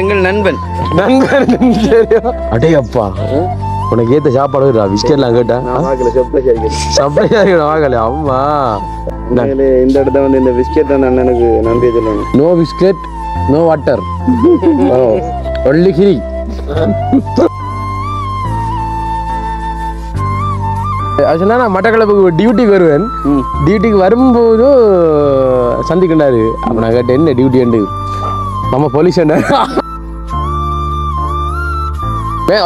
எங்கள் நண்பன் அடே அப்பா உனக்கு ஏத்த சாப்பாடு பிஸ்கெட்லாம் கேட்டேன் அம்மா இந்த இடத்த வந்து இந்த பிஸ்கெட் தான் அண்ணனுக்கு நன்றி சொல்லுங்க. No biscuit no water only Giri. ஆக்சுவலாக நான் மட்டக்களப்புக்கு டியூட்டிக்கு வருவேன். டியூட்டிக்கு வரும்போது சந்திக்கின்றாரு. அப்போ நான் கேட்டேன் என்ன டியூட்டி உண்டு நம்ம போலீஸ் என்ன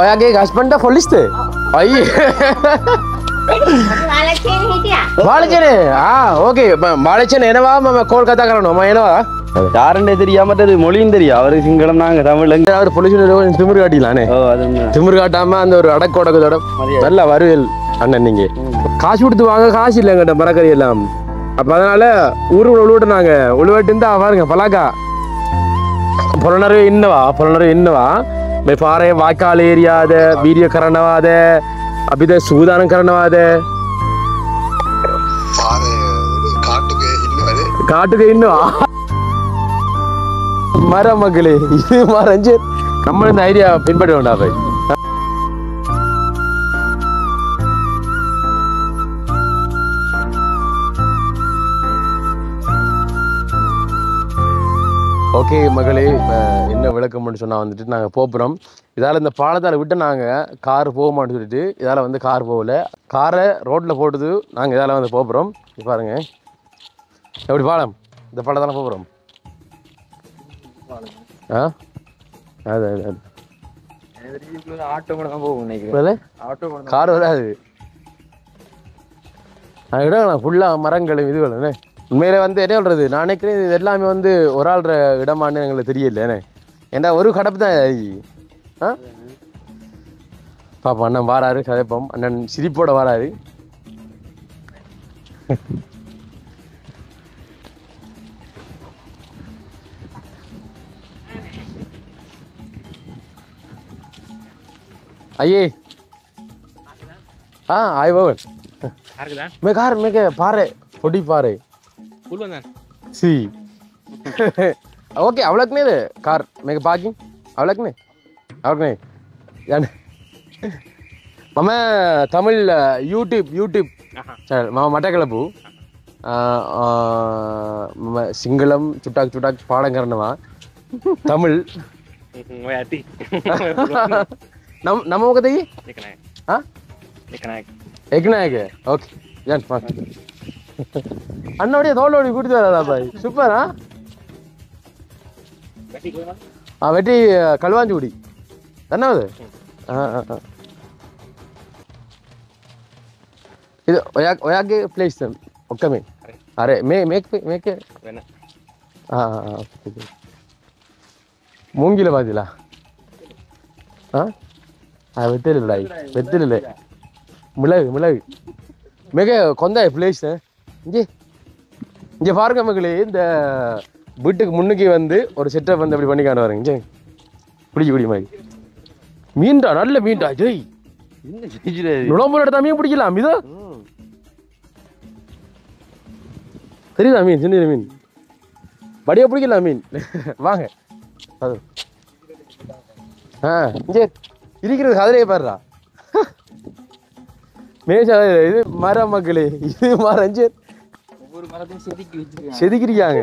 ඔයාගේ හස්බන්ඩ් පොලිස්ද අයියේ බාලචනේ ඕකේ බාලචන එනවා මම කෝල් කතා කරනවා මම එනවා யாருன்னு தெரியாமட்டது மொழியும் தெரியும். அவரு சிங்களம் நாங்க தமிழ். அவர் போலீஸ் திமிரு காட்டிலானே திமிரு காட்டாம அந்த ஒரு அடக்கோடக்கத்தோட நல்ல வருவேல் அண்ணன். நீங்க காசு கொடுத்து வாங்க காசு இல்லைங்கிட்ட மரக்கறி எல்லாம். அப்ப அதனால ஊருக்குள்ள உழுவிட்டு நாங்க உழுவிட்டு இருந்தா பாருங்க பலாக்கா පොළොන්නරුවේ ඉන්නවා මේ පාරේ වාකාල ඒරියාද වීඩියෝ කරනවාද අපිට සූදානම් කරනවාද කාටුකේ ඉන්නවා மரமகளே இது மரஞ்சு நம்ம இந்த ஐடியா பின்பற்ற வேண்டாம் போய். ஓகே மகளே என்ன விளக்கம்னு சொன்னால் வந்துட்டு நாங்கள் போகிறோம். இதால் இந்த பாலத்தால் விட்டு நாங்கள் கார் போகமான்னு சொல்லிட்டு இதால் வந்து கார் போகல. காரை ரோட்டில் போட்டுது நாங்கள் இதால் வந்து போகிறோம். பாருங்க எப்படி பாலம் இந்த பாலத்தால் போகிறோம். அது கார் வராது. இடம் ஃபுல்லாக மரங்களும் இதுகளும் உண்மையில வந்து என்ன சொல்றது நான் நினைக்கிறேன் இது எல்லாமே வந்து ஒரு ஆள்ற இடமானு எங்களுக்கு தெரியல. ஏன்னா ஒரு கடப்பு தான். பாப்பா அண்ணன் வாராரு கதைப்போம். அண்ணன் சிரிப்போட வாராரு. आइए हाँ आए बगल मैं कार में के पारे फोड़ी पारे सी ओके अवलक नहीं दे कार मैं पार्किंग अवलक नहीं यानी मम तमिल यूट्यूब चैनल मम मटकलपु मम सिंगलम चुटाक पाडम करनवा तमिल नम कदे हाँ एकनायक ओके जान पास अन्नोड़ी थोड़ी गुड दादा भाई सुपर हाँ वेटी कलवांचूडी धन्यवाद ಇದು ಒಯಾಗೆ ಪ್ಲೇಸ್ ಒಕ್ಕಮೆ ಅರೆ ಮೇಕೆ மூங்கில பாத்தீங்களா வெத்தில மிளகு மிக கொந்தாய பிளேஸ் இங்கே பாருங்க மக்களே. இந்த வீட்டுக்கு முன்னுக்கு வந்து ஒரு செட்டப் வந்து அப்படி பண்ணி காண பாருங்க. பிடிக்க மாதிரி மீன்டா நல்ல மீன்டா ஜெய் நுழம்பு எடுத்தா மீன் பிடிக்கலாம். இதோ தெரியுதா மீன் சின்ன மீன் படியா பிடிக்கலாம் மீன் வாங்க. அது இங்கே இருக்கிறது அதிலேயே பாருடா மேஷா இது மரம் மக்களே. இது மரம் ஒவ்வொரு மரத்தையும் செதுக்கிறியாங்க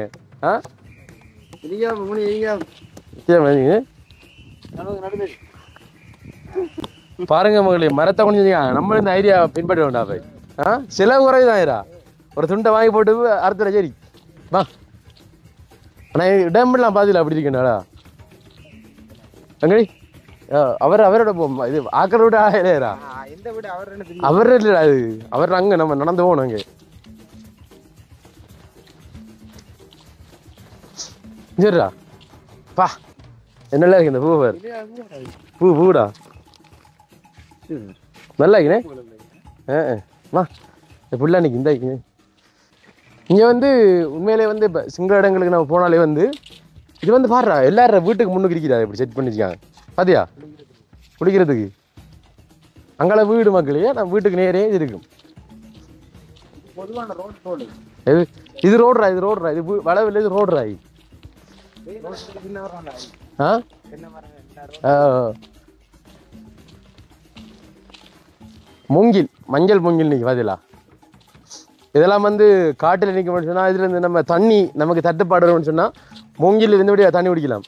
பாருங்க மகளே மரத்தை கொண்டு செஞ்சுக்காங்க. நம்ம இந்த ஐடியா பின்பற்ற வேண்டாம் போய் செலவு குறைவுதான். ஒரு துண்டை வாங்கி போட்டு அறுத்துற சரி வா. ஆனால் இடம்பெல்லாம் பாதியில் அப்படி இருக்கேன்டா அங்கடி அவரோட இது ஆக்கிற விட இல்லையா அவர் இல்லைடா அது அவர் அங்கே நம்ம நடந்து போகணும். அங்கே சரிடா பா என்னெல்லாம் இருக்கு இந்த பூ பூடா நல்லா இருக்குண்ணே. வா இப்படிலாம் இன்னைக்கு இந்த இங்கே வந்து உண்மையிலே வந்து இப்போ சிங்கள இடங்களுக்கு நம்ம போனாலே வந்து இது வந்து பாடுறா எல்லாரும் வீட்டுக்கு முன்னுக்கு இருக்கிறா இப்படி செட் பண்ணி வச்சுக்காங்க பாத்தியா குடிக்கிறதுக்கு. அங்கே வீடு மக்களையே நம்ம வீட்டுக்கு நேரே இது இருக்கும். இது ரோடுரா இது வளவில் இது ரோடுரா ஆ மூங்கில் மஞ்சள் மூங்கில் நிற்கும் பதிலா. இதெல்லாம் வந்து காட்டில் நிற்க சொன்னால் இதுல இருந்து நம்ம தண்ணி நமக்கு தட்டுப்பாடு வரும்னு சொன்னால் மூங்கில் இருந்தபடியா தண்ணி குடிக்கலாம்.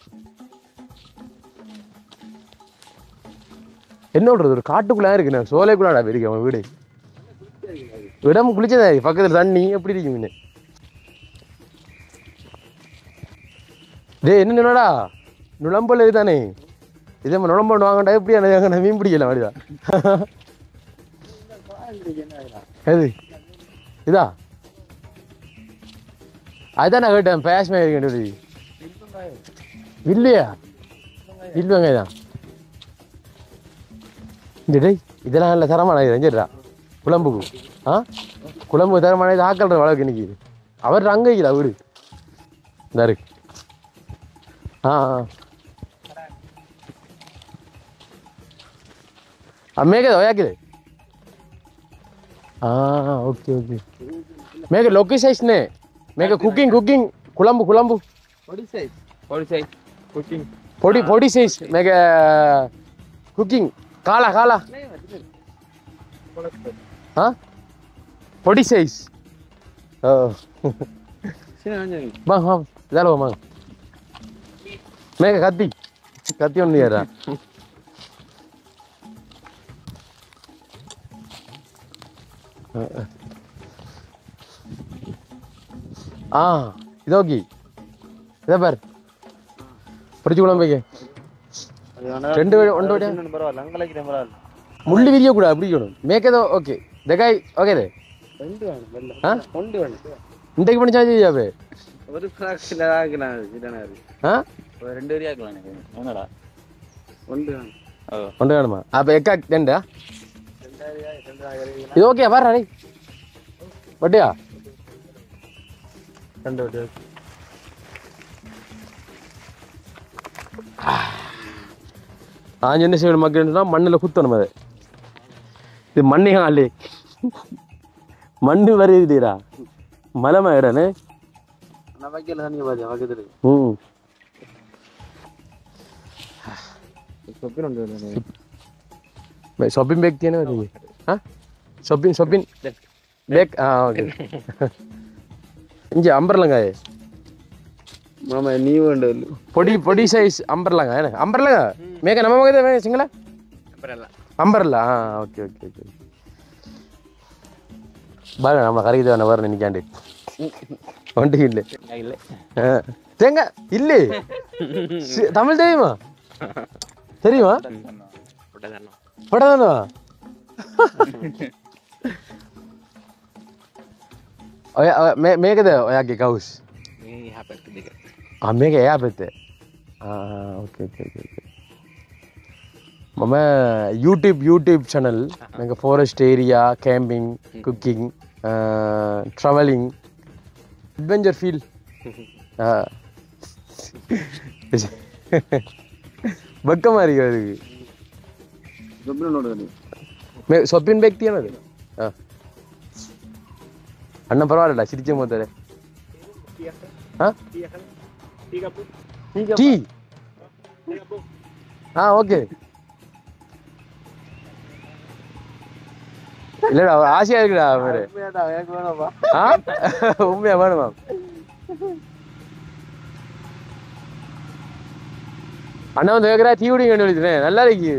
என்ன சொல்றது, ஒரு காட்டுக்குள்ளே இருக்கு, நான் சோலைக்குள்ளாடா இருக்கு அவன் வீடு. இடம் குளிச்சதா பக்கத்தில் தண்ணி எப்படி இருக்கு மீன். டே என்ன சொன்னடா நுழம்பல் இதுதானே, இதே மாதிரி நுழம்பு வாங்கண்டா எப்படி அங்கே மீன் பிடிக்கலாம் அப்படிதான். எது இதா அதுதான் நான் கேட்டேன் பேஷ்மே இருக்கேன் இல்லையா இல்லைங்க தான் இந்த டேய் இதெல்லாம் நல்ல தரமான இது சரிடா குழம்புக்கு. ஆ குழம்பு தரமான இது ஆக்கல்ற வழக்கு நிற்கிது. அவர் அங்கே வைக்கல வீடு இந்த இருக்கு. மேகதா யாக்குது. ஓகே ஓகே மேக லொக்கி சைஸ்னே மேக குக்கிங் குக்கிங் குழம்பு குழம்பு பொடி பொடி சைஸ் மேக குக்கிங் காலா காலா பொடி சைஸ். வாங்க வாங்க இதால வாங்க மேக கத்தி கத்தி ஒன்று ஏறா. இது ஓகே இதே பார் பிடிச்சி குழம்புக்கு ரெண்டு முள்ளி விரிய கூட அப்படி வேணும் மேக்கதோ ஓகே தெகாய் ஓகே தே இன்றைக்கு பண்ணி சார்ஜ் செய்யாவே ஒரு ரெண்டு வரையா என்னடா ஒன்று வேணுமா அப்போ எக்கா ரெண்டா இது ஓகே பாரு அடே வட்டியா ரெண்டு வட்டி ஆஞ்சு என்ன செய்யணும் மக்கள்னா மண்ணில் குத்தணும். அது இது மண்ணையா அல்லே மண்ணு வருதுடா மலை மாயிடானே ஷாப்பிங் பேக் தேனே வருது. ஷாப்பிங் ஷாப்பிங் பேக் ஓகே இங்கே அம்பர்லங்காயே மாமா நீ வேண்டு பொடி பொடி சைஸ் அம்பர்லாங்க என்ன அம்பர்லாங்க மேக நம்ம மகதே சிங்களா அம்பர்லா ஓகே ஓகே ஓகே பாரு நம்ம கரைக்கு தேவை வர நினைக்காண்டு ஒன்று இல்லை இல்லை தேங்க இல்லை தமிழ் தெரியுமா தெரியுமா படதானோ மேகதே யாக்கி கவுஸ் மேக ஏ பெத்து ஓகே ஓகே ஓகே ஓகே मम यूट्यूब चैनल मैं forest area camping cooking travelling adventure feel बक्का मारी मैं सोपिन व्यक्ति है ना अन्न परवाह सिरिचे मोते टी हाँ ओके இல்லடா ஆசையா இருக்குடா மேரே உண்மையா வேணுமா அண்ணா வந்து கேட்குறா தீ விடி கண்டுபிடிச்சேன் நல்லா இருக்கு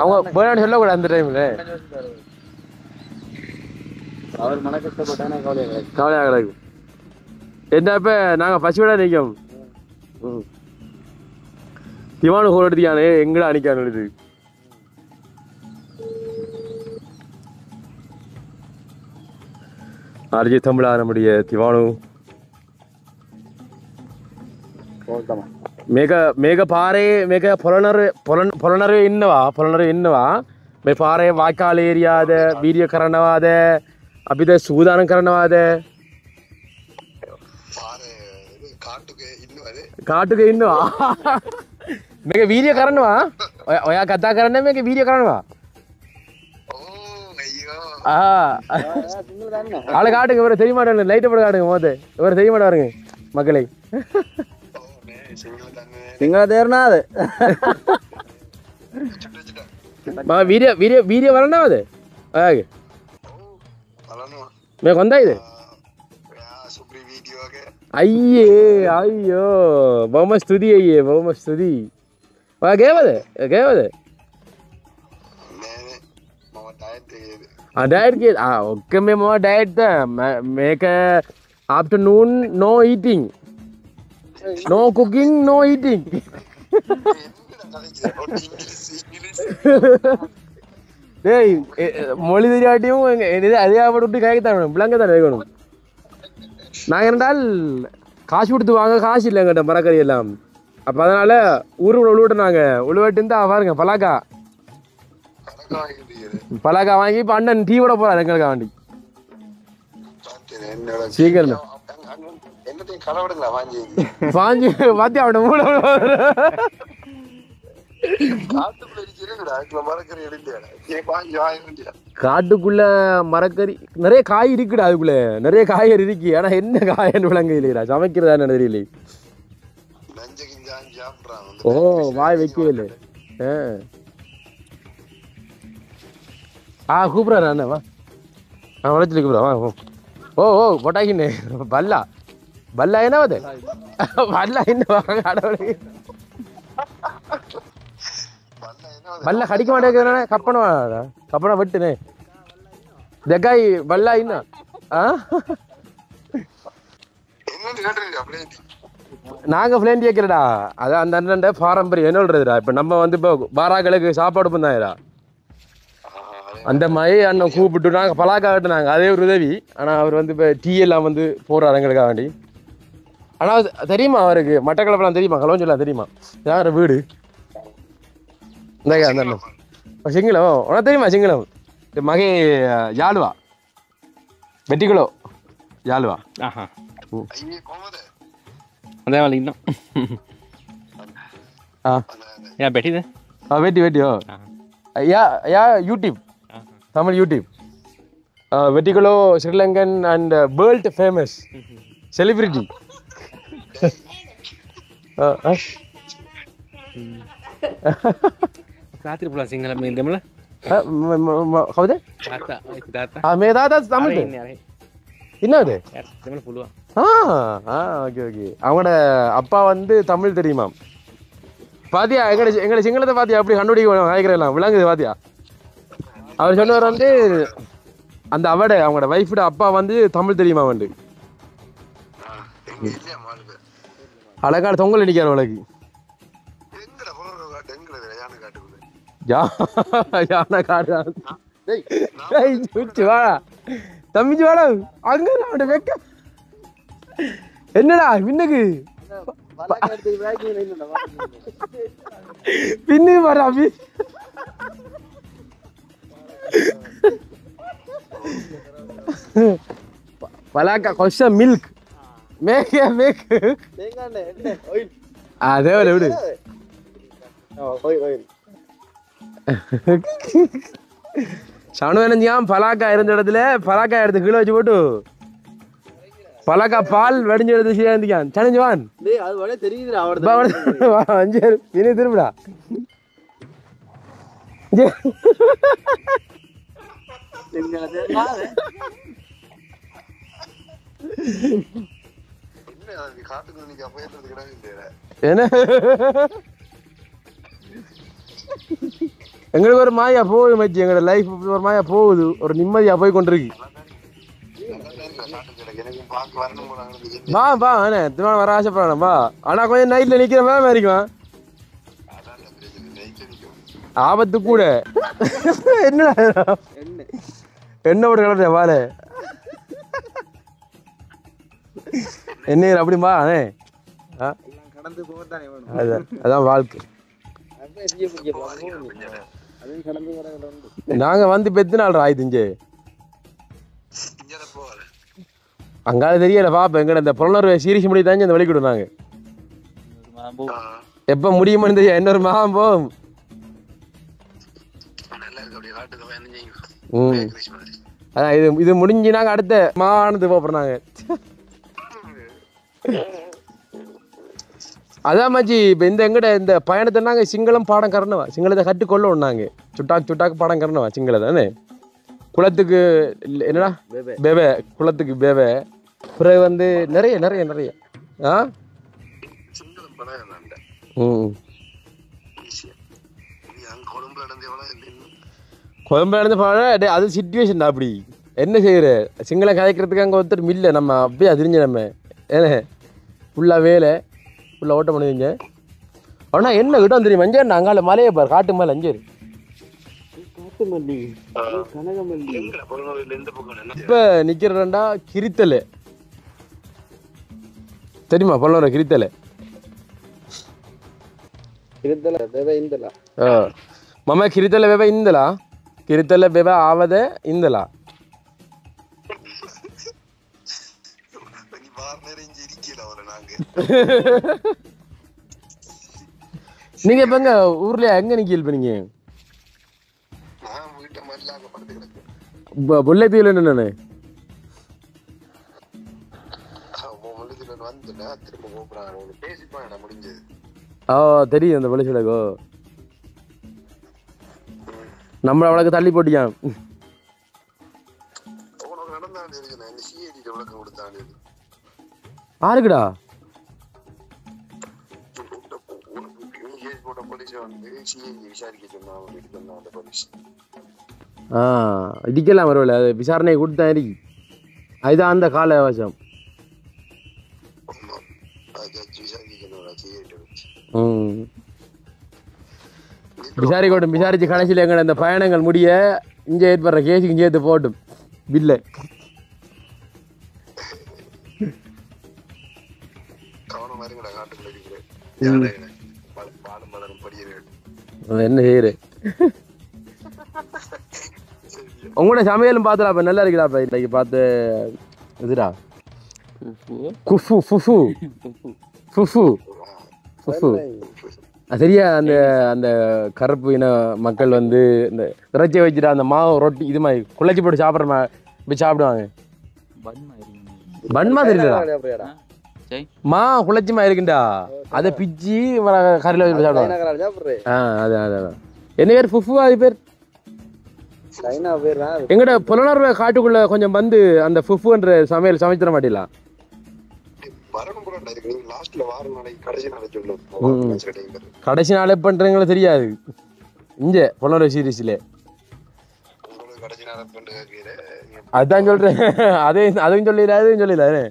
அவங்க வேணான்னு சொல்லக்கூடாது அந்த டைம்ல அவர் மன கஷ்டப்பட்டானே கவலையாக கிடக்கு என்ன இப்ப நாங்க பசுவிடா நிற்கும் திவானு ஹோல் எடுத்தியானே எங்கடா அணிக்கான்னு எழுது आरजे थंबड़ा नम्मुடைய திவானு ಮೇಘ ಪಾರೆ ಮೇಘ ಪೊಲನರು ಇನ್ನವಾ ಮೇ ಪಾರೆ ವಾಕಾಲ ಏರಿಯಾದ ವೀರ್ಯಕರಣವಾದ ಅಬಿದ ಸೂದಾನಕರಣವಾದ ಕಾಟುಗೆ ಇನ್ನವಾ ಮೇಘ ವೀರ್ಯಕರಣವಾ ಒಯಾ ಕಥಾಕರಣ ಮೇಘ ವೀರ್ಯಕರಣವಾ ஆளை காட்டுங்க இவரை தெரிய மாட்டாங்க லைட்டை போட காட்டுங்க மோத இவரை தெரிய மாட்டாருங்க மக்களை சிங்கள தேர்னா அது வீரிய வீரிய வீரிய வரணும் அது मैं कौन था इधर आइए आइयो बहुत मस्त स्तुति है ये बहुत मस्त स्तुति वहाँ गए थे डाइट के ओके मैं मामा डाइट था मैं का afternoon no eating no cooking no eating டேய் மொழி தெரியாட்டியும் அதே விட்டு கேட்கத்தான் பிள்ளைங்க தான் வேணும் நாங்கள் இருந்தால் காசு கொடுத்து வாங்க காசு இல்லைங்கிட்ட மரக்கறி எல்லாம் அப்போ அதனால் ஊருக்குள்ள உழுவிட்டு உழுவட்டு இருந்தா பாருங்க பலாக்கா வாங்கி இப்போ அண்ணன் டீ விட போகிறார் எங்களுக்கா வண்டி சீக்கிரம் வாங்கி பார்த்தி அவனை மூட காட்டுக்குள்ள மரக்கறி நிறைய காய் இருக்குடா அதுக்குள்ள நிறைய காய்கறி இருக்கு ஆனா என்ன காயன்னு விளங்க இல்லையா சமைக்கிறதா தெரியல ஓ வாய் வைக்கவே இல்லை கூப்பிட்றாரு அண்ணா உழைச்சிட்டு கூப்பிட்றா வா ஓ ஓ பொட்டாக்கின்னு பல்லா பல்லா என்ன அது பல்லா என்ன बल्ला खड़ी माटे कपड़ा कपड़ा बट्टे देखाई बल्ला इन्ना நாங்கள் ஃப்ரெண்ட் கேட்குறடா அதான் அந்த அண்ணன் பாரம்பரியம் என்ன சொல்றதுடா இப்போ நம்ம வந்து இப்போ பாராக்களுக்கு சாப்பாடு பண்ணாயிரா அந்த மாதிரி அண்ணன் கூப்பிட்டு நாங்கள் பலாக்கா கட்டினாங்க அதே ஒரு உதவி ஆனால் அவர் வந்து இப்போ டீ எல்லாம் வந்து போடுறாரு எங்களுக்காக வேண்டி ஆனால் தெரியுமா அவருக்கு மட்டக்களப்பெல்லாம் தெரியுமா கலவஞ்சொல்லாம் தெரியுமா யார் வீடு அந்த அண்ணன் சிங்களம் உனக்கு தெரியுமா சிங்களம் மகே யாழுவா வெட்டிக்குளோ யாழுவா अरे वाली ना हाँ यार बैठी थे हाँ बैठी बैठी हो या यूट्यूब तमिल यूट्यूब वेटिकुलो Sri Lankan and world famous celebrity रात्रि पुला सिंगल में दमला कब दे दाता हाँ मैं दादा तमिल दे என்ன அது தமிழ் புலுவா ஓகே ஓகே அவங்களோட அப்பா வந்து தமிழ் தெரியுமா பாத்தியா எங்களை சிங்களத்தை பாத்தியா அப்படி கண்டுபிடிக்க காய்க்கிறலாம் விளங்குது பாத்தியா அவர் சொன்னவர் வந்து அந்த அவங்களோட வைஃபோட அப்பா வந்து தமிழ் தெரியுமா வந்து அழகான தொங்கல் அடிக்கார் அவளுக்கு யானை காடு வாடா தம்பிச்சு வாடா அங்க அவட வெக்க என்னடா பின்னுக்கு பின்னு வரா பலாக்கா கொஞ்சம் மில்க் மேக் அதே விடு சனு வேணும் பலாக்கா இருந்த இடத்துல பலாக்கா எடுத்து கீழே வச்சு போட்டு பலாக்கா பால் வடிஞ்சு எடுத்து சேர்ந்துக்கான் சனஞ்சுவான் அஞ்சு இனி திரும்பிடா என்ன எங்களுக்கு ஒரு மாயா போகுது மச்சி எங்களோட லைஃப் ஒரு மாயா போகுது ஒரு நிம்மதியா போய் கொண்டிருக்கு வா வா அண்ணே திரும்ப வர ஆசைப்படுறேன் வா ஆனா கொஞ்சம் நைட்ல நிக்கிற மாதிரி இருக்கும் ஆபத்து கூட என்ன என்ன ஒரு கலர் வாழ என்ன அப்படி வா அண்ணே அதான் வாழ்க்கை நாங்க வந்து பெத்து நாள் ஆயிடுச்சு அங்கால தெரியல பாப்ப எங்கட இந்த புலனர்வை சீரிச்சு முடி தாங்க இந்த வெளிக்கிடு நாங்க எப்ப முடியுமோ தெரியும் இன்னொரு மாதம் போகும் அதான் இது முடிஞ்சு நாங்க அடுத்த மானது போறோம் நாங்க அதான் மச்சி இப்போ இந்த எங்கட இந்த பயணத்தை நாங்கள் சிங்களம் பாடம் கறனவா சிங்களத்தை கற்றுக்கொள்ள ஒன்றாங்க சுட்டாக்கு பாடம் கறனவா சிங்கள தானே குளத்துக்கு என்னடா பேவே குளத்துக்கு பேவே பிறகு வந்து நிறைய நிறைய நிறைய ஆ ம் கொழம்புல இருந்து பாடம் அது சிச்சுவேஷன் அப்படி என்ன செய்கிற சிங்களம் கதைக்கிறதுக்கு அங்கே ஒருத்தர் இல்லை நம்ம அப்படியே அதிரிஞ்ச நம்ம ஏன்னா ஃபுல்லாக வேலை ஃபுல்லாக ஓட்ட பண்ணுவீங்க ஆனால் என்ன கிட்ட தெரியும் மஞ்சள் அங்கால மலையை பாரு காட்டு மேலே அஞ்சேரி இப்போ நிற்கிறேன்டா கிரித்தலை தெரியுமா பொல்லோர கிரித்தலை மம்ம ಕಿರಿತಲೆ ಬೇಬ ಇಂದಲ ಕಿರಿತಲೆ ಬೇಬ ಆವದೆ ಇಂದಲ நீங்க எப்பங்க ஊர்ல எங்க நிக்கல் பண்ணீங்க முல்லைத்தீவுல என்னன்னு தெரியும் அந்த வெளிச்சலகோ நம்ம அவளுக்கு தள்ளி போட்டியான் ஆருக்குடா இதுக்கெல்லாம் வரவில்லை அது விசாரணை கொடுத்தா இருக்கு அதுதான் அந்த கால அவகாசம் விசாரிச்சு கடைசியில் எங்களை அந்த பயணங்கள் முடிய இங்கே ஏற்படுற கேஸுக்கு இங்கே எடுத்து போட்டும் பில்லை என்ன செய்யற உங்களோட சமையலும் பார்த்துடாப்ப நல்லா இருக்குடாப்ப இன்னைக்கு பார்த்து இதுடா குஃபு ஃபுஃபு ஃபுஃபு ஃபுஃபு சரியா அந்த அந்த கருப்பு இன மக்கள் வந்து இந்த இறைச்சி வச்சுட்டு அந்த மாவு ரொட்டி இது மாதிரி குழச்சி போட்டு சாப்பிட்ற போய் சாப்பிடுவாங்க பன்மா தெரியலடா மா குழச்சிமா இருக்குண்டா அதை பிச்சு கரையில் வச்சு சாப்பிடுவாங்க அதான் அதான் என்ன பேர் ஃபுஃபு அது பேர் எங்கட புலனர்வ காட்டுக்குள்ள கொஞ்சம் வந்து அந்த ஃபுஃபுன்ற சமையல் சமைச்சிட மாட்டீங்களா கடைசி நாளே பண்றீங்களா தெரியாது இங்க புலனர்வ சீரீஸ்ல அதான் சொல்றேன் அதையும் சொல்லிடாது அதையும் சொல்லிடாது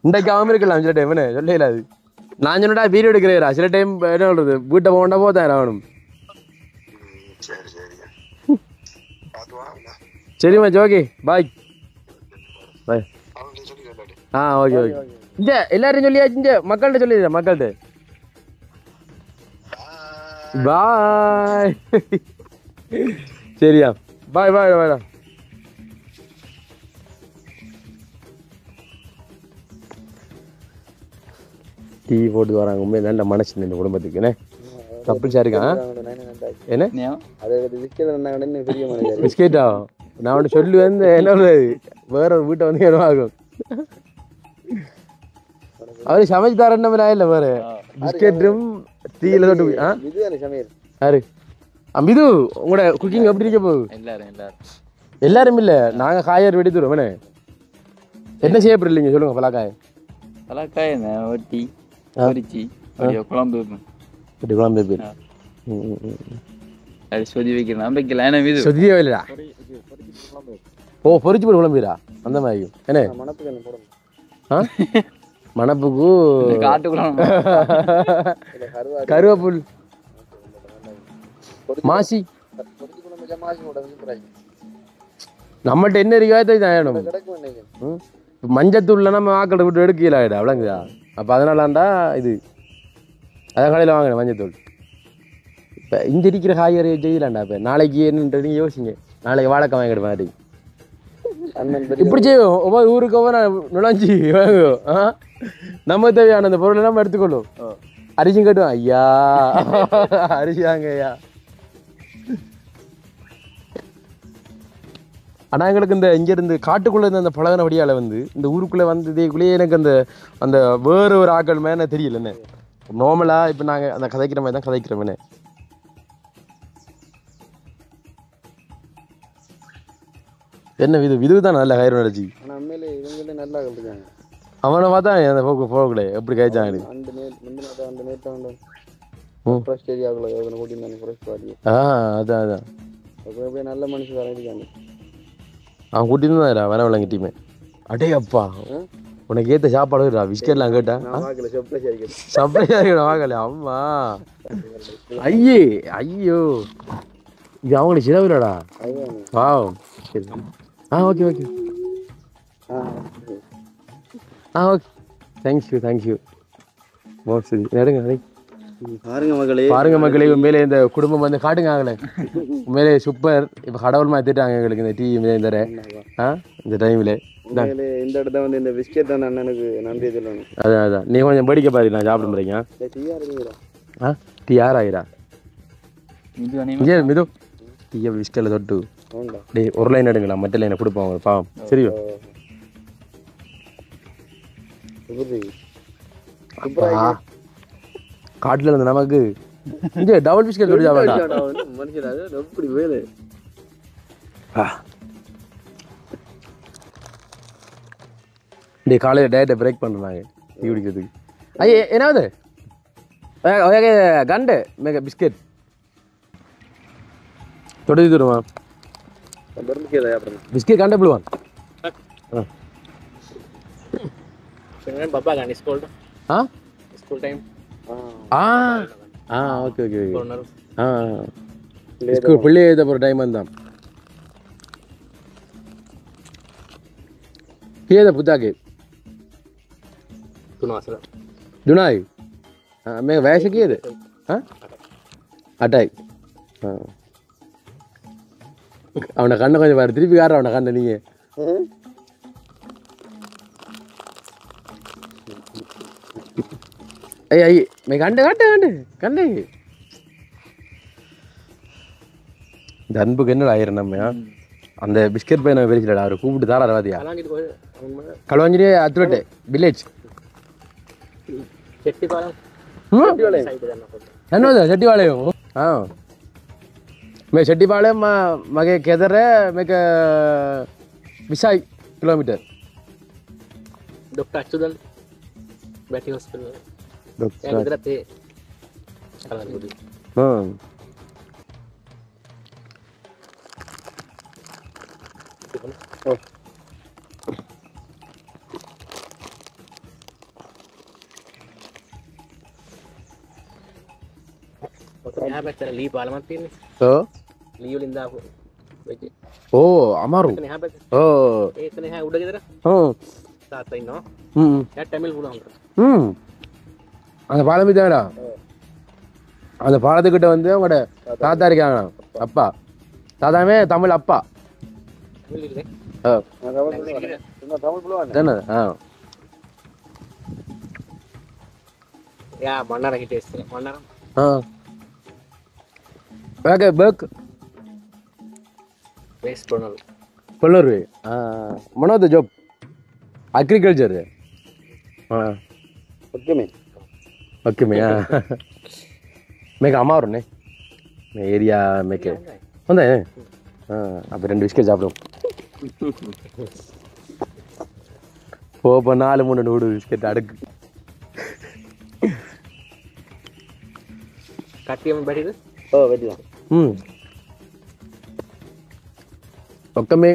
இன்றைக்கு அவன் இருக்கலாம் சில டைம் என்ன சொல்லிடாது நான் சொன்னடா வீடியோ எடுக்கிறேன் சில டைம் என்ன சொல்றது வீட்டை போகண்டா போதான் ஆகணும் சரி much okay bye bye okay okay இங்க எல்லாரும் சொல்லியாச்சு இங்க மக்கள்கிட்ட சொல்லிடுறேன் மக்கள்கிட்ட பாய் சரியா பாய் பாய் பாய்டா டீ போட்டு வராங்க உண்மையை நல்ல மனசு இந்த குடும்பத்துக்கு என்ன கப்பிள்ஸா இருக்கான் என்ன பிஸ்கெட்டா நான் ஒன்று சொல்லி வந்து என்ன வேற ஒரு வீட்டை வந்து என்ன ஆகும் அவரு சமைச்சு தரேன் இல்லை வேற பிஸ்கெட்டும் டீல தொட்டு யாரு அம்பிது உங்களோட குக்கிங் எப்படி இருக்க போகுது எல்லாரும் இல்லை நாங்கள் காயார் வெடித்துருவோம் என்ன என்ன செய்யப்படலைங்க சொல்லுங்க பலாக்காய் பலாக்காய் ஒட்டி பொரிச்சு குழம்பு இப்படி குழம்பு பேர் அது சொதி வைக்கலாம் வைக்கலாம் இது சொதியே இல்லைடா ஓ பொரிச்சு போட்டு குழம்புடா அந்த மாதிரி என்ன மணப்புக்கு கருவேப்புல் மாசி நம்மகிட்ட என்ன இருக்காது மஞ்சத்தூள்ல நம்ம ஆக்களை விட்டு எடுக்கலாடா அவ்வளோங்கதா அப்போ அதனாலாண்டா இது அதான் கடையில் வாங்கினேன் மஞ்சத்தூள் இப்போ இங்கே இருக்கிற காய்கறி செய்யலாண்டா இப்போ நாளைக்கு என்னன்றது நீங்கள் யோசிங்க நாளைக்கு வாழைக்காய் வாங்கிட்டு மாதிரி இப்படி செய்வோம் ஒவ்வொரு ஊருக்கு ஒவ்வொரு நுழைஞ்சி வாங்குவோம் நம்ம தேவையான அந்த பொருளை நம்ம எடுத்துக்கொள்ளும் அரிசியும் கட்டுவோம் ஐயா அரிசி வாங்க ஐயா ஆனால் எங்களுக்கு இந்த இங்கேருந்து காட்டுக்குள்ளே இருந்து அந்த பழகின வழியால் வந்து இந்த ஊருக்குள்ளே வந்து இதேக்குள்ளேயே எனக்கு அந்த அந்த வேறு ஒரு ஆக்கள் மேலே தெரியல என்ன நார்மலாக இப்போ நாங்கள் அந்த கதைக்கிற மாதிரி தான் கதைக்கிறோமே. என்ன விது தான் நல்ல கயிறு நடச்சி. ஆனால் உண்மையிலே இவங்களே நல்லா கற்றுக்காங்க. அவனை பார்த்தா அந்த போகக்கூட எப்படி கழிச்சாங்க. அந்த நேற்று ஃப்ரெஷ் ஏரியாவுக்குள்ள கூட்டியிருந்தாங்க ஃப்ரெஷ் பாடி. அதான் அதான் அப்போ எப்படியே நல்ல மனுஷன் வரையிருக்காங்க. அவன் கூட்டியிருந்தா வரவில்லைங்க டீமே. அடே அப்பா உனக்கு ஏற்ற சாப்பாடு பிஸ்கெட்லாம் கேட்டேன். சர்ப்ரைஸ் ஆகிடும் வாங்கல அம்மா. ஐயோ இது அவங்களுக்கு சிலவில்லடா. சரி ஓகே ஓகே ஓகே தேங்க்யூ சரி நடுங்க. பாருங்க மக்களே உண்மையிலே இந்த குடும்பம் வந்து காட்டுங்க ஆகலை. உண்மையிலே சூப்பர். இப்போ கடவுள் மாற்றிட்டாங்க எங்களுக்கு இந்த டீ இந்த இந்த டைமில். இந்த இடத்த வந்து இந்த பிஸ்கெட் தான் அண்ணனுக்கு நன்றி சொல்லணும். அதான் நீ கொஞ்சம் படிக்க பாரு. நான் சாப்பிட போறீங்க. டீ யாராயிரா மிது டீயை பிஸ்கெட்டில் தொட்டு டே ஒரு லைன் எடுங்களா, மற்ற லைனை கொடுப்பாங்க பாவம். சரியோ காட்டில் இருந்து நமக்கு இங்கே டபுள் பிஸ்கெட் தொட்டு சாப்பிடா மனுஷன் எப்படி வேலை. டே காலையில் டயட்டை பிரேக் பண்ணுறாங்க டீ குடிக்கிறதுக்கு. என்னாவது கண்டு மேக பிஸ்கெட் தொடுதி தருவான். பிஸ்கெட் கண்டே பிடுவான். Papa kan school tuh. Hah? School time. Okay school பிள்ளை எழுத போகிற டைம் வந்தான் ஏத புத்தாக்கு துனாய் மே வயசுக்கு ஏது அட்டாய். அவனை கண்ணை கொஞ்சம் பாரு, திருப்பி கார அவனை கண்ணை நீங்கள். ஐய் மே கண்டு கண்டு இந்த அன்புக்கு என்ன ஆயிரம் நம்ம அந்த பிஸ்கெட் பையனை வெளிச்சிடா. அவர் கூப்பிட்டு தாரா வாதியா களுவஞ்சிரி அத்துவட்டே வில்லேஜ் என்னது செட்டிபாளையம். மே செட்டிபாளையம் மகே கெதர மேක விசாய் kilometre. Dr. Achudan Betty Hospital. Yang gerak teh. Kalau gitu. यहाँ पे तेरा लीप वाला मत पीने. लीव लिंदा आपको. अमारू. यहाँ पे. एक ने यहाँ उड़ा किधर? साथ ही नो. यार तमिल बोला हम. அந்த பாலம் தானடா. அந்த பாலத்துக்கிட்ட வந்து அவங்களோட தாத்தா இருக்காங்க. அப்பா தாத்தாவே தமிழ் அப்பா. யா மன்னார கிட்ட இருக்கு. மன்னாரம். பேக் வேஸ்ட் பண்ணல. கொல்லூர். மனோத ஜாப் அக்ரிகல்ச்சர். ओके मैं मैं अम्मा ने मैं एरिया में के होंगे अब रेंड बिस्किट चापड़ो नालू मूड नूड बिस्किट अड़क कट्टी में बैठी बैठी ओके में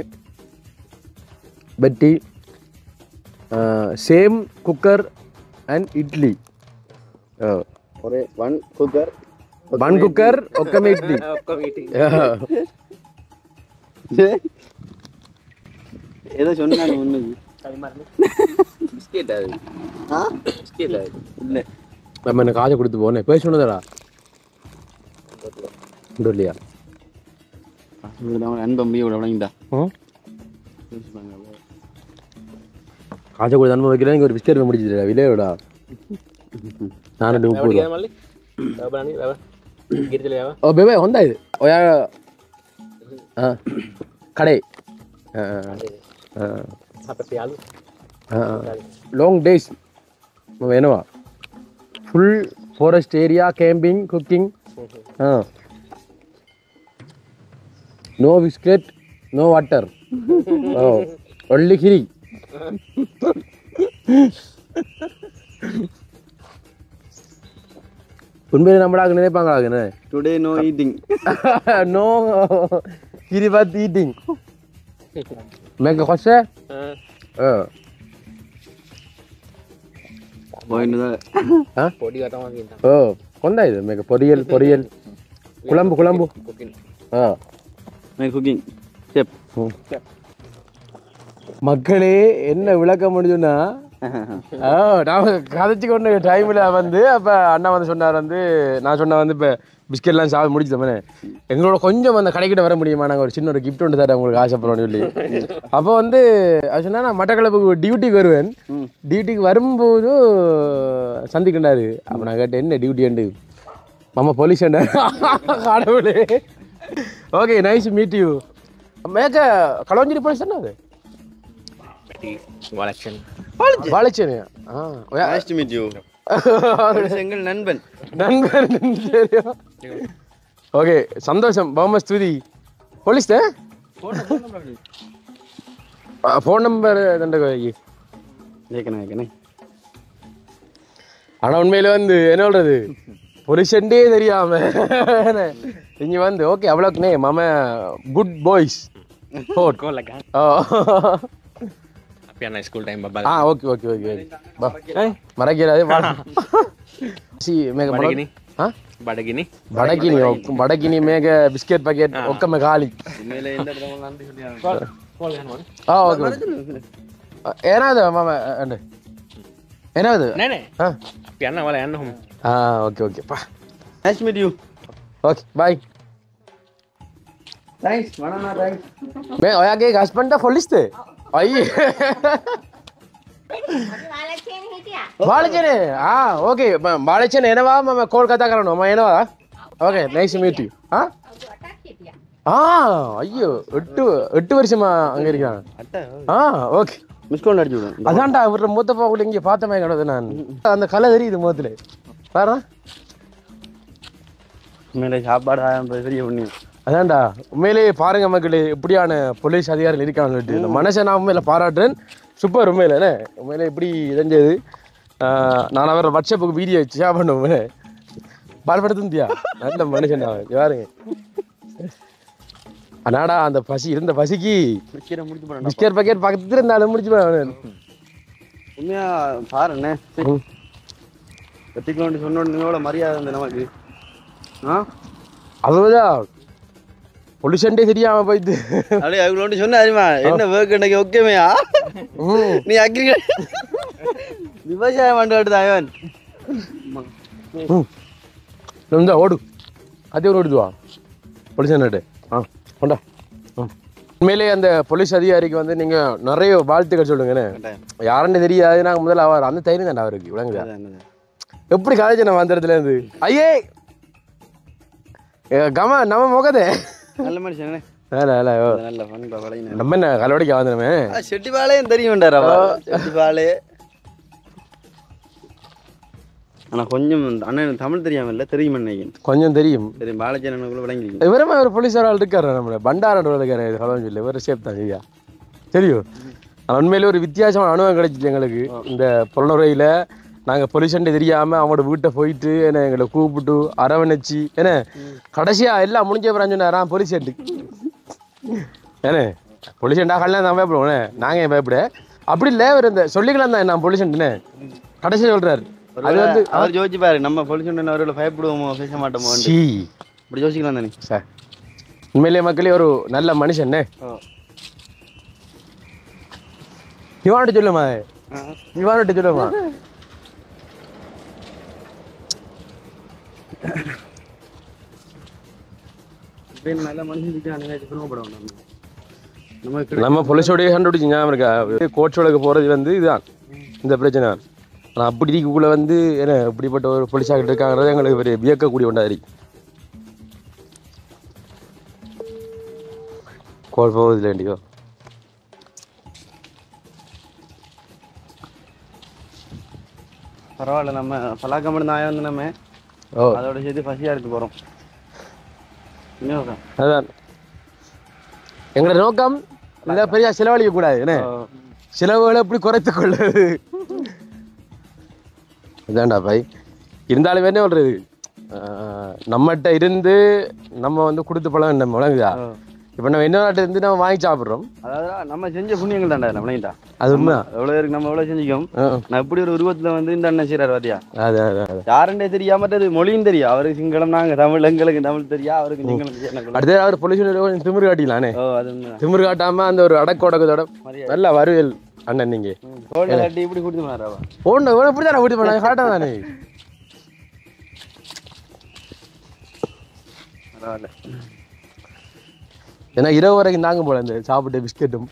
बैठी same cooker and idli. One cooker. One cooker, okay me idli. ஏதோ சொன்னாங்க உண்மைக்கு. பிஸ்கெட் அது. பிஸ்கெட் அது. இல்ல. நம்ம என்ன காசு கொடுத்து போனே. பேச சொன்னதடா. இல்லையா? இவங்க அன்பம்பியோட வளங்கிட்டா. காசை கொடுத்து அனுபவம் வைக்கிறேன். இங்கே ஒரு பிஸ்கெட் முடிச்சுட்டு விலையோடா. நானும் உப்பு ஓ பேபே வந்தா இது ஓயா கடை லாங் டேஸ் வேணுவா full forest area camping cooking no biscuit no water only Giri உண்மையிலே நம்மளாக நினைப்பாங்க today no eating no Giri பாத் ஈட்டிங் மேக்க கொசை பொடி கட்டமா வீண்டா ஓ கொண்டா இது மேக்க பொரியல் குழம்பு குக்கிங் செப் மக்களே என்ன விளக்க முடியும்னா நாம கதைச்சு கொண்ட டைமில் வந்து அப்போ அண்ணா வந்து சொன்னார் வந்து நான் சொன்ன வந்து இப்போ பிஸ்கெட்லாம் சாப்பிட முடிச்சுதோமே எங்களோட கொஞ்சம் அந்த கடைக்கிட்ட வர முடியுமா நாங்கள் ஒரு சின்ன ஒரு கிஃப்ட் ஒன்று தரேன் உங்களுக்கு ஆசைப்படுறோம்னு சொல்லி அப்போ வந்து அது சொன்னால் நான் மட்டக்களப்புக்கு டியூட்டிக்கு வருவேன் டியூட்டிக்கு வரும்போது சந்திக்கின்றாரு அப்போ நான் கேட்டேன் என்ன டியூட்டி அண்டு மாமா போலீஸ் அண்டா கடவுளே ஓகே நைஸ் மீட் யூ மேக்க களவஞ்சிரி போலீஸ் தானே அது வாழைச்சேனு நைஸ் டு மீட் யூ எங்கள் நண்பன் தெரியும் ஓகே சந்தோஷம் பௌம ஸ்துதி போலீஸ் ஃபோன் நம்பர் கேட்கணே ஆனால் உண்மையில வந்து என்ன சொல்றது பொலிஷன்டே தெரியாம இங்க வந்து ஓகே அவ்வளோக்குனே மாம good boys school time okay மறக்கிறாது ಬಡಗಿನಿ ಮೇಗ ಬಿಸ್ಕೆಟ್ ಪ್ಯಾಕೆಟ್ ಒಕ್ಕಮ್ಮೆ ಖಾಲಿ ಏನಾದ ಮಾಮ ಅಂಡೆ ಏನಾದ ಓಕೆ ಓಕೆ ಪಾ nice meet you okay bye thanks ಮಾಡೋಣ ಥ್ಯಾಂಕ್ಸ್ ಮೇ ಒಯಾಗೆ ಹಸ್ಬೆಂಡ ಫೊಲಿಸ್ತೆ ಅಯ್ಯ ಬಾಳಚೇನೆ ಓಕೆ ಬಾಳಚೇನೆ ಏನವಾ ಮ ಕೋಲ್ಕತ್ತಾ ಕರಣ ಮ ಏನವಾ ಓಕೆ ನೈಸ್ மீட் யூ ஐயோ 8 வருஷமா அங்க இருக்கான் ஓகே மிஸ் கால் அடிச்சு விடு அதான்டா இவர மூத்த பாக்குல இங்க பார்த்தமே கடது நான் அந்த கலை தெரியுது மூத்துல பாரு மேலே சாப்பாடு பெரிய புண்ணியம் அதான்டா உண்மையிலேயே பாருங்க மக்களே எப்படியான போலீஸ் அதிகாரிகள் இருக்காங்க இந்த மனுஷன் நான் உண்மையில பாராட்டுறேன் சூப்பர் உண்மையில என்ன உண்மையில எப்படி இதைஞ்சது நான் அவரை வாட்ஸ்அப்புக்கு வீடியோ வச்சு ஷேர் பண்ணுவேன் பால்படுத்தியா நல்ல மனுஷன் பாருங்க அண்ணாடா அந்த பசி இருந்த பசிக்கு பிஸ்கெட் பாக்கெட் பக்கத்துல இருந்தாலும் முடிச்சு உண்மையா பாருண்ணே கத்திக்கொண்டு சொன்னோட மரியாதை இருந்த நமக்கு அதுதான் பொலிஷன்டே தெரியாம போயிட்டு அப்படியே அவங்களோட சொன்ன அறிமா என்ன ஒர்க் இன்னைக்கு ஓகேமையா நீ அக்ரிகல்ச்சர் விவசாயம் பண்ணுறது அவன் ஓடு அதே ஒரு ஓடுதுவா பொலிஷன் கொண்டா உண்மையிலே அந்த போலீஸ் அதிகாரிக்கு வந்து நீங்க நிறைய வாழ்த்துக்கள் சொல்லுங்கண்ணே யாருன்னு தெரியாது நாங்கள் முதல்ல அவர் அந்த தைரியம் தாண்டா அவருக்கு விளங்குதா எப்படி காலேஜ் நம்ம அந்த இடத்துல இருந்து ஐயே கமா நம்ம முகதே நல்ல மனுஷனே நம்ம என்ன கலவடிக்க வந்துடுமே செட்டிபாளையம் தெரியும்டாரா செட்டிபாளைய ஆனால் கொஞ்சம் அண்ணன் தமிழ் தெரியாம இல்லை தெரியும் நினைக்கிறேன் கொஞ்சம் தெரியும் தெரியும் பாலச்சேனனுக்குள்ள விளங்கி இவருமே ஒரு போலீஸார் ஆள் இருக்காரு நம்ம பண்டாரோட இருக்காரு கலவன் சொல்லி இவர் சேஃப் தான் ஐயா தெரியும் உண்மையிலே ஒரு வித்தியாசமான அனுபவம் கிடைச்சிச்சு எங்களுக்கு இந்த புலனுரையில் நாங்கள் பொலிஷன்ட்டு தெரியாமல் அவங்களோட வீட்டை போயிட்டு என்ன எங்களை கூப்பிட்டு அரவணைச்சி என்ன கடைசியாக எல்லாம் முடிஞ்ச அப்புறம் சொன்னாரான் பொலிஷன்ட்டு ஏண்ணே பொலிஷன்டா கல்யாணம் தான் பயப்படுவோண்ணே நாங்கள் ஏன் பயப்பட அப்படி இல்லை அவர் இந்த சொல்லிக்கலாம் தான் நான் பொலிஷன்ட்டுண்ணே கடைசியாக சொல்கிறாரு அது வந்து அவர் யோசிப்பாரு நம்ம பொலிஷன் அவர்களை பயப்படுவோமோ பேச மாட்டோமோ இப்படி யோசிக்கலாம் தானே சார் உண்மையிலேயே மக்களே ஒரு நல்ல மனுஷன்னே இவான்ட்டு சொல்லுமா இவான்ட்டு சொல்லுமா நம்ம பொலிஸோடைய கண்டுபிடிச்சு ஞாபகம் இருக்கா கோட்ஸோட போகிறது வந்து இதுதான் இந்த பிரச்சனை ஆனால் அப்படி இருக்கக்குள்ள வந்து என்ன இப்படிப்பட்ட ஒரு போலீஸாகிட்டு இருக்காங்கிறது எங்களுக்கு ஒரு வியக்கக்கூடிய ஒன்றாரி கோல் போகுது இல்லைண்டியோ பரவாயில்ல நம்ம பலாக்கம்படு நாயை வந்து நம்ம அதோட சேர்த்து பசியாக எடுத்து போகிறோம். அதான் எங்களோட நோக்கம் இல்லை, பெரிய செலவழிக்க கூடாது. என்ன செலவுகளை எப்படி குறைத்து கொள்ளுது இதாண்டா பாய். இருந்தாலும் என்ன சொல்றது, நம்மகிட்ட இருந்து நம்ம வந்து கொடுத்து பழம் நம்ம வழங்குதா. இப்போ நம்ம என்ன நாட்டு இருந்து நம்ம வாங்கி சாப்பிட்றோம். அதாவது நம்ம செஞ்ச புண்ணியங்கள் தாண்டா நம்மளா. அது உண்மை. எவ்வளோ இருக்கு நம்ம எவ்வளோ செஞ்சுக்கோம். நான் இப்படி ஒரு உருவத்தில் வந்து இந்த அண்ணன் செய்கிறார் பாத்தியா. யாருண்டே தெரியாமட்டது மொழியும் தெரியும் அவருக்கு. சிங்களம் நாங்கள் தமிழ், எங்களுக்கு தமிழ் தெரியா அவருக்கு சிங்களம். அடுத்த அவர் பொலிஷன் திமிரு காட்டிக்கலானே. திமிரு காட்டாம அந்த ஒரு அடக்கோடக்கத்தோட நல்லா வருவேல் அண்ணன். நீங்க கட்டி இப்படி கொடுத்து போனாரா ஒன்று இப்படி தானே கொடுத்து போனாங்க. கரெக்டாக தானே. ஏன்னா இரவு வரைக்கும் தாங்க போல இந்த சாப்பிட்டு பிஸ்கெட்டும்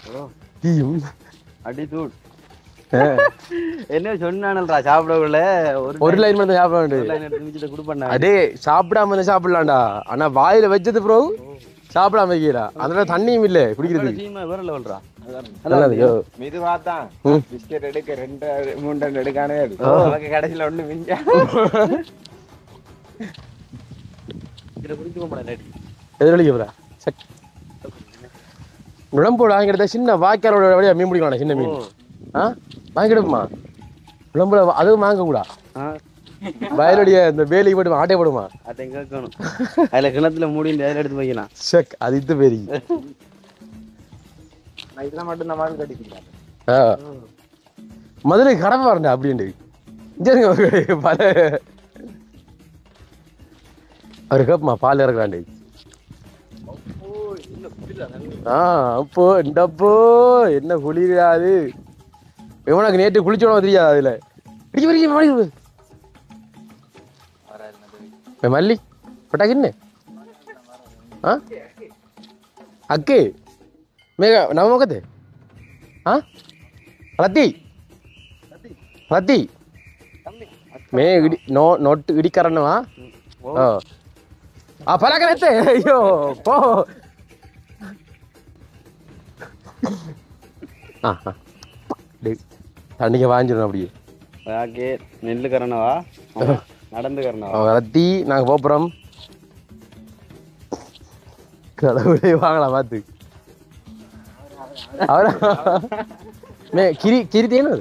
டீயும் அடி தூள். என்ன சொன்னானல்ரா சாப்பிடக்குள்ள ஒரு லைன் மட்டும் சாப்பிட வேண்டியது. அதே சாப்பிடாம இருந்தா சாப்பிடலாம்டா. ஆனா வாயில வச்சது ப்ரோ சாப்பிடாம வைக்கிறா. அதனால தண்ணியும் இல்லை குடிக்கிறதுக்கு. வேற லெவல்ரா. மெதுவாத்தான் பிஸ்கெட் எடுக்க 2-3 எடுக்கானே கடைசியில ஒண்ணு மிஞ்சா எதிரொலிக்க விளம்போடு வாங்கிடுறத சின்ன வாய்க்காலோட வழியா மீன் பிடிக்கலாம். சின்ன மீன் வாங்கிடுமா விளம்புல அதுவும் வாங்கக்கூடா. வயலுடைய இந்த வேலைக்கு போட்டு ஆட்டை போடுமா. அதுல கிணத்துல மூடி எடுத்து வைக்கலாம். செக் அது இது பெரிய இதெல்லாம் மட்டும் இந்த மாதிரி கட்டிக்கலாம். மதுரை கடமை வரண்டா அப்படின்ட்டு பல அவரு கேப்பமா பால் இறக்குறாண்டு. அப்போ இந்தப்போ என்ன குளிராது. இவனுக்கு நேற்று குளிச்சோட தெரியாது. அதுல மல்லி பட்டாக்கின்னு அக்கே மேக நம்ம முகத்து ரத்தி ரத்தி மே இடி நோட்டு இடிக்கறனவா. பலாக்கணத்தை ஐயோ போ. தண்ணிக்க வாங்கிடணும் அப்படியே. நெல்லு கரணவா நடந்து கரணவா ரத்தி நாங்க போப்புறோம். கடவுளே வாங்கலாம் பார்த்து. அவரா மே கிரி கிரி தேனு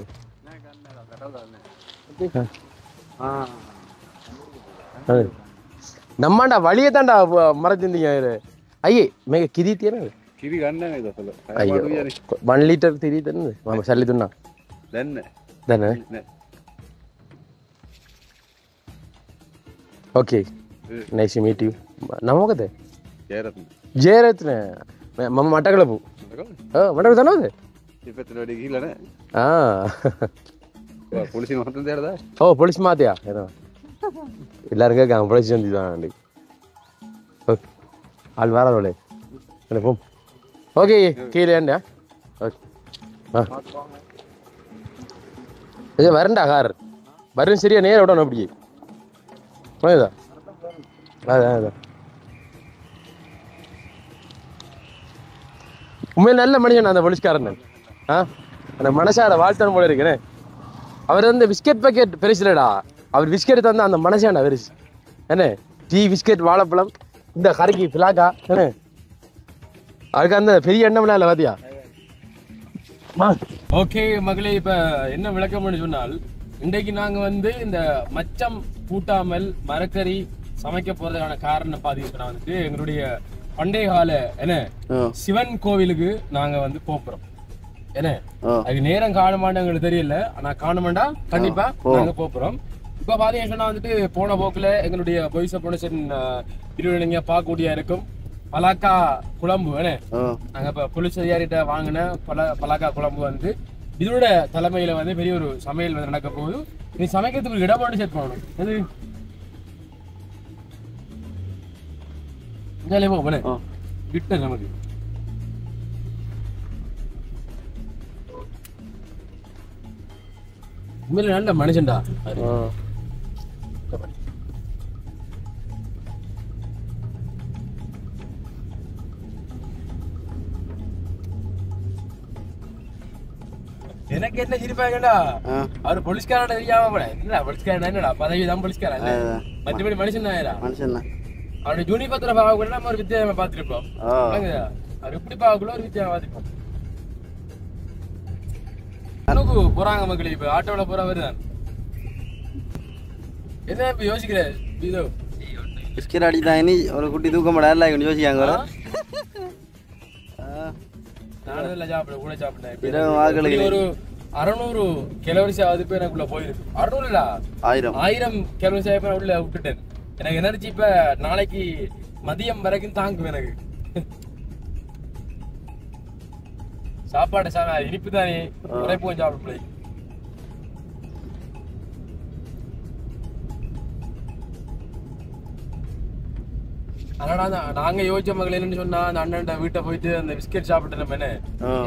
நம்மாண்டா வழியை தாண்டா மறைச்சிருந்தீங்க. ஐயே மேக கிரி தேனு అయ్యో 1 లీటర్ తిరిగితే మామ సల్లిదున్నా then okay nice meet you నమ్మకతే జయరత్న మమ్మ మట్టగలపు మట్టగల తనవదే ಪೊಲೀಸ್ ಮಾತೆಯಾ ಏನೋ ಎಲ್ಲಾರು கேட்காங்க ಪೊಲೀಸ್ வந்துதானே. ஓகே ஆள் வராதோலே போம். ஓகே கீழே ஏண்டா ஓகே இது வரண்டா கார் வரும் சரியா நேரம் விடணும் அப்படியே புரியுதா. அதான் அதான் உண்மையில நல்ல மனுஷன் அந்த போலீஸ்காரன். அந்த மனசார வாழ்த்தன் போல இருக்குன்னு. அவர் வந்து பிஸ்கெட் பேக்கெட் பெருசுலடா. அவர் பிஸ்கெட் தந்தா அந்த மனசாண்டா பெருசு என்ன. டீ பிஸ்கெட் வாழைப்பழம் இந்த கரைக்கு பிளாக்கா என்ன. அதுக்கு அந்த பெரிய எண்ணம்லாம் இல்லை பாத்தியா. ஓகே மகளே, இப்ப என்ன விளக்கம்னு சொன்னால் இன்றைக்கு நாங்க வந்து இந்த மச்சம் பூட்டாமல் மரக்கறி சமைக்க போறதுக்கான காரணம் பாத்தீங்கன்னா வந்துட்டு எங்களுடைய பண்டைய கால என்ன சிவன் கோவிலுக்கு நாங்க வந்து போறோம் என்ன. அதுக்கு நேரம் காணுமான்னு எங்களுக்கு தெரியல, ஆனா காணுமாண்டா கண்டிப்பா நாங்க போறோம். இப்ப பாத்தீங்கன்னா வந்துட்டு போன போக்குல எங்களுடைய பொய்ச பொனசன் திருவிழா பார்க்கக்கூடிய இருக்கும் பலாக்கா குழம்பு என்ன. நாங்க இப்ப போலீஸ் அதிகாரிகிட்ட வாங்கின பலாக்கா குழம்பு வந்து இதோட தலைமையில வந்து பெரிய ஒரு சமையல் வந்து நடக்க போகுது. நீ சமைக்கிறதுக்கு இடமாட்டு செட் பண்ணணும். அது கிட்ட நமக்கு உண்மையில நல்ல மனுஷன்டா. எனக்கே எனக்கு என்ன சிரிப்பாங்கடா அவர் போலீஸ்காரன் தெரியாம போல என்னடா போலீஸ்காரன் என்னடா பதவி தான் போலீஸ்காரன் மற்றபடி மனுஷன் தான் மனுஷன் தான் அவருடைய யூனிபத்திர பார்க்கக்கூட நம்ம ஒரு வித்தியாசமா பார்த்துருப்போம் அவர் எப்படி பார்க்கக்குள்ள ஒரு வித்தியாசம் பார்த்துருப்போம் போறாங்க மக்கள் இப்ப ஆட்டோல போற வருதான் என்ன இப்ப யோசிக்கிற இதோ பிஸ்கெட் அடிதான் இனி ஒரு குட்டி தூக்க மாட்டாருல இவன் யோசிக்காங்க நானும் இல்லை சாப்பிட கூட சாப்பிட்டேன் ஒரு 600 கிலோரிசி ஆகுது இப்ப எனக்குள்ள போயிருக்கு 600 இல்ல 1000 கிலோரிசி ஆகி உள்ள விட்டுட்டேன் எனக்கு எனர்ஜி இப்ப நாளைக்கு மதியம் வரைக்கும் தாங்கும் எனக்கு சாப்பாடு இனிப்பு தானே உரைப்பும் சாப்பிட அதனால நாங்க யோசிச்ச மகள் என்னன்னு சொன்னா அந்த அண்ணன் வீட்டை போயிட்டு அந்த பிஸ்கெட் சாப்பிட்டு நம்ம என்ன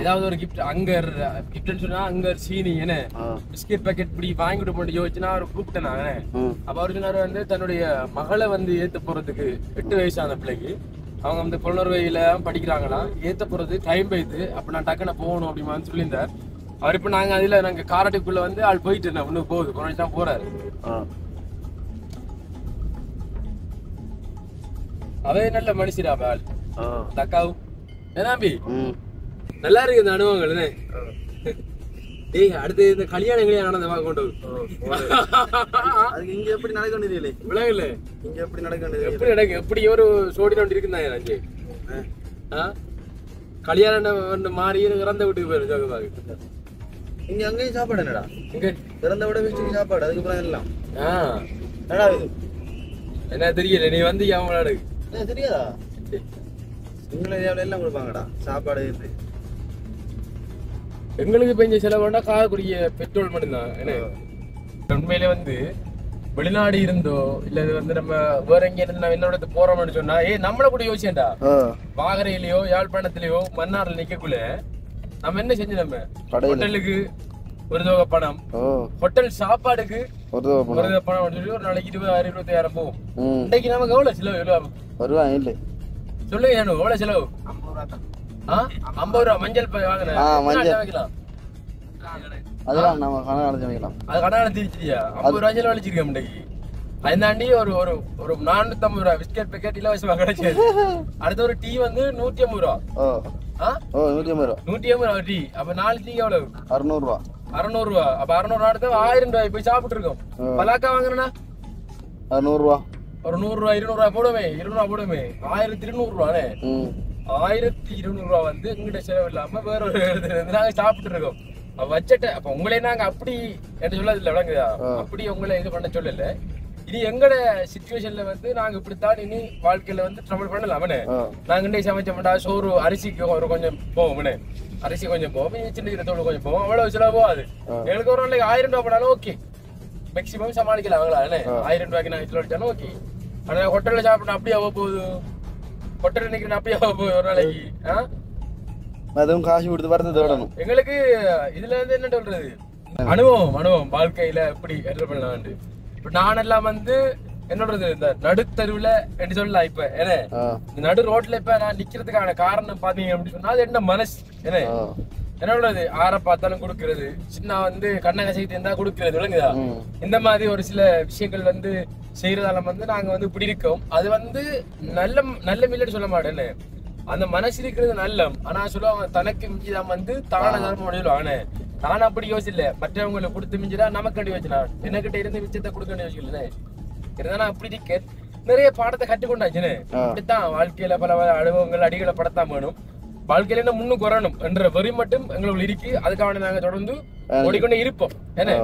ஏதாவது ஒரு கிஃப்ட் அங்கர் கிஃப்ட்னு சொன்னா அங்கர் சீனி என்ன பிஸ்கெட் பேக்கெட் இப்படி வாங்கிட்டு போட்டு யோசிச்சுன்னா அவர் கூப்பிட்டேன் நான் அப்ப அவர் சொன்னாரு வந்து தன்னுடைய மகளை வந்து ஏத்த போறதுக்கு 8 வயசு அந்த பிள்ளைக்கு அவங்க வந்து புலனர்வையில படிக்கிறாங்களா ஏத்த போறது டைம் போயிடுது அப்ப நான் டக்குன்னு போகணும் அப்படின்னு சொல்லியிருந்தார் அவர் இப்ப நாங்க காரட்டுக்குள்ள வந்து ஆள் போயிட்டு இருந்தேன் ஒண்ணு போகுது கொஞ்சம் தான் போறாரு அவே நல்ல மனுஷரா ஆள் தக்காவும் ஏனாம்பி நல்லா இருக்கு இந்த அனுபவங்கள் டேய் அடுத்து இந்த கல்யாணங்களையும் நடந்த கொண்டு அதுக்கு இங்க எப்படி நடக்கணும் இல்லை விலகல இங்க எப்படி நடக்கணும் எப்படி நடக்கும் எப்படி ஒரு சோடி நோண்டி இருக்குதான் எனக்கு கல்யாணம் மாறி இறந்த வீட்டுக்கு போயிரு ஜோகபாகு இங்க அங்கேயும் சாப்பாடு என்னடா இங்க இறந்த விட வீட்டுக்கு சாப்பாடு அதுக்கப்புறம் எல்லாம் என்னடா இது என்ன தெரியல நீ வந்து ஏன் விளையாடு தெரியாதா சிங்கள ஏரியாவில எல்லாம் கொடுப்பாங்கடா சாப்பாடு இருக்கு எங்களுக்கு பெஞ்ச செலவுனா காரக்குடிய பெட்ரோல் மட்டும்தான் என்ன உண்மையிலே வந்து வெளிநாடு இருந்தோ இல்ல வந்து நம்ம வேற எங்க இருந்து என்னோட போறோம்னு சொன்னா நம்மள கூட யோசிச்சேன்டா வாகரையிலயோ யாழ்ப்பாணத்திலயோ மன்னார்ல நிக்கக்குள்ள நம்ம என்ன செஞ்சு நம்ம ஹோட்டலுக்கு ஒரு தொகை பணம் ஹோட்டல் சாப்பாடுக்கு ஒரு தொகை பணம் சொல்லி ஒரு நாளைக்கு 20,000-25,000 போகும் இன்னைக்கு நமக்கு எவ்வளவு செலவு எவ்வளவு வருவாங்க இல்ல சொல்லுங்க எவ்வளவு செலவு 50 ரூபா மஞ்சள் வாங்கினேன் அதெல்லாம் நம்ம கணக்கு அழைச்சு வைக்கலாம் அது கணக்கு திருச்சியா 50 ரூபா செலவு அழிச்சிருக்கேன் இன்னைக்கு அதுதாண்டி ஒரு 450 ரூபா பிஸ்கெட் பேக்கெட் இலவசமா கிடைச்சது அடுத்த ஒரு டீ வந்து 150 ரூபா 150 ரூபா 150 ரூபா டீ அப்ப 4 டீ எவ்வளவு 600 ரூபா 600 ரூபா அப்ப 600 ரூபா எடுத்தா 1000 ரூபாய் போய் சாப்பிட்டு இருக்கோம் பலாக்கா வாங்குறேன்னா 600 ரூபா ஒரு 100 ரூபா 200 ரூபா போடுமே 200 ரூபா போடுமே 1200 ரூபானே 1200 ரூபா வந்து எங்கிட்ட செலவு இல்லாம வேற ஒரு நாங்க சாப்பிட்டு இருக்கோம் வச்சுட்டு அப்ப உங்களே நாங்க அப்படி என்ன சொல்லாது இல்ல விளங்குதா அப்படி உங்களை இது பண்ண சொல்லல இனி எங்கட சிச்சுவேஷன்ல வந்து நாங்க இப்படித்தான் இனி வாழ்க்கையில வந்து ட்ரபிள் பண்ணலாமனே நாங்க இன்னைக்கு சமைச்சோம்டா சோறு அரிசிக்கு ஒரு கொஞ்சம் போவோம்னே அரிசி கொஞ்சம் போவோம் சின்ன தோடு கொஞ்சம் போவோம் அவ்வளவு செலவு போகாது எங்களுக்கு ஒரு நாளைக்கு 1000 ரூபாய் போனாலும் ஓகே மேக்சிமம் சமாளிக்கலாம் அவங்களா 1000 ரூபாய்க்கு நான் வச்சாலும் ஓகே ஆனா ஹோட்டல்ல சாப்பிட்டா அப்படியே போகுது ஹோட்டல் நினைக்கிறேன் அப்படியே போகுது ஒரு நாளைக்கு அதுவும் காசு கொடுத்து வரது தேடணும் எங்களுக்கு இதுல இருந்து என்ன சொல்றது அனுபவம் வாழ்க்கையில எப்படி என்டர் பண்ணலாம்னு இப்ப நானெல்லாம் வந்து என்னோடது இந்த நடுத்தருவுல எப்படி சொல்லலாம் இப்ப என்ன நடு ரோட்ல இப்ப நான் நிக்கிறதுக்கான காரணம் பாத்தீங்க அப்படின்னு சொன்னா அது என்ன மனசு என்னோடது ஆற பார்த்தாலும் கொடுக்கறது சின்ன வந்து கண்ணை கசைத்து இருந்தா கொடுக்கறது விளங்குதா இந்த மாதிரி ஒரு சில விஷயங்கள் வந்து செய்யறதால வந்து நாங்க வந்து இப்படி இருக்கோம் அது வந்து நல்ல மில்லன்னு சொல்ல மாட்டேன்னு அந்த மனசு இருக்கிறது நல்ல ஆனா சொல்லுவாங்க தனக்கு மிஞ்சிதான் வந்து தான தர்மம் அடையிடுவாங்க நான் அப்படி யோசிக்கல மற்றவங்களை கொடுத்து மிஞ்சிடா நமக்கு அடி வச்சுனா எனக்கிட்ட இருந்து மிச்சத்தை கொடுக்க யோசிக்கல இருந்தா அப்படி இருக்க நிறைய பாடத்தை கற்றுக்கொண்டாச்சுன்னு அப்படித்தான் வாழ்க்கையில பல அனுபவங்கள் அடிகளை படத்தான் வேணும் வாழ்க்கையில என்ன முன்னுக்கு வரணும் என்ற வரி மட்டும் எங்களுக்கு இருக்கு அதுக்காக நாங்க தொடர்ந்து ஓடிக்கொண்டே இருப்போம் என்ன